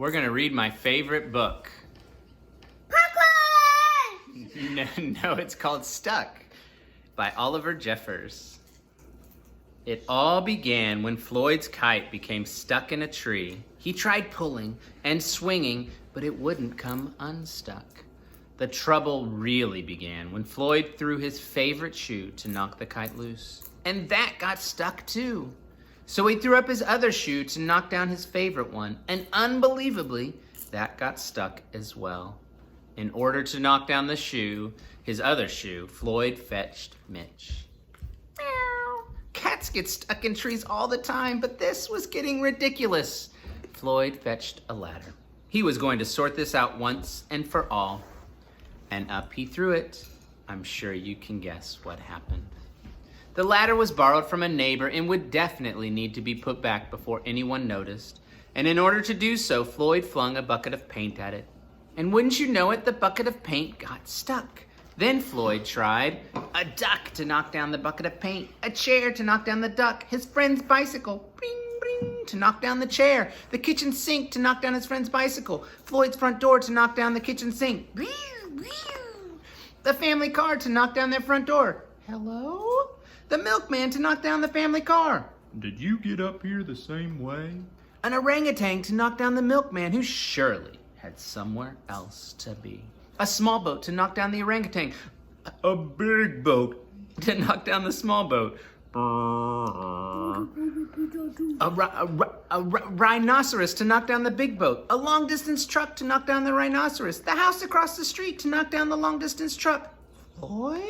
We're gonna read my favorite book. No, it's called Stuck by Oliver Jeffers. It all began when Floyd's kite became stuck in a tree. He tried pulling and swinging, but it wouldn't come unstuck. The trouble really began when Floyd threw his favorite shoe to knock the kite loose. And that got stuck too. So he threw up his other shoe to knock down his favorite one, and unbelievably, that got stuck as well. In order to knock down the shoe, his other shoe, Floyd fetched Mitch. Meow. Cats get stuck in trees all the time, but this was getting ridiculous. Floyd fetched a ladder. He was going to sort this out once and for all. And up he threw it. I'm sure you can guess what happened. The ladder was borrowed from a neighbor and would definitely need to be put back before anyone noticed. And in order to do so, Floyd flung a bucket of paint at it. And wouldn't you know it, the bucket of paint got stuck. Then Floyd tried a duck to knock down the bucket of paint, a chair to knock down the duck, his friend's bicycle, bring, bring, to knock down the chair, the kitchen sink to knock down his friend's bicycle, Floyd's front door to knock down the kitchen sink, the family car to knock down their front door. Hello? The milkman to knock down the family car. Did you get up here the same way? An orangutan to knock down the milkman, who surely had somewhere else to be. A small boat to knock down the orangutan. A big boat To knock down the small boat. A rhinoceros to knock down the big boat. A long-distance truck to knock down the rhinoceros. The house across the street to knock down the long-distance truck. Floyd?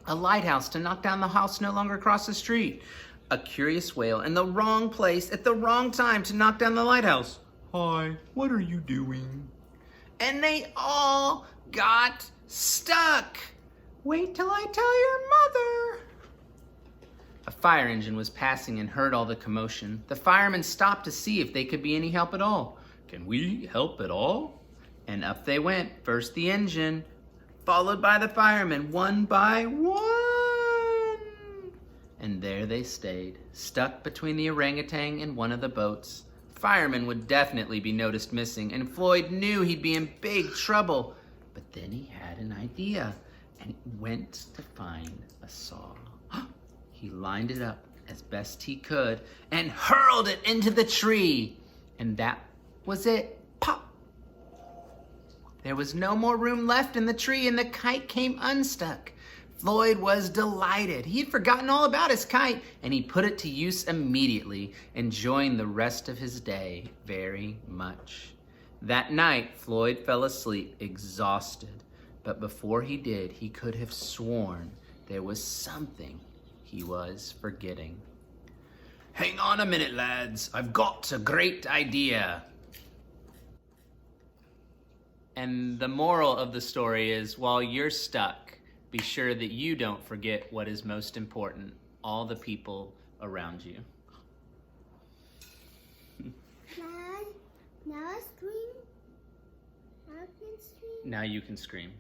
A lighthouse to knock down the house no longer across the street. A curious whale in the wrong place at the wrong time to knock down the lighthouse. Hi, what are you doing? And they all got stuck. Wait till I tell your mother. A fire engine was passing and heard all the commotion. The firemen stopped to see if they could be any help at all. Can we help at all? And up they went, first the engine, followed by the firemen, one by one. And there they stayed, stuck between the orangutan and one of the boats. Firemen would definitely be noticed missing, and Floyd knew he'd be in big trouble. But then he had an idea, and went to find a saw. He lined it up as best he could and hurled it into the tree. And that was it. Pop! There was no more room left in the tree, and the kite came unstuck. Floyd was delighted. He had forgotten all about his kite, and he put it to use immediately, enjoying the rest of his day very much. That night, Floyd fell asleep exhausted, but before he did, he could have sworn there was something he was forgetting. Hang on a minute, lads. I've got a great idea. And the moral of the story is, while you're stuck, be sure that you don't forget what is most important, all the people around you. Now I scream. Now I can scream. Now you can scream.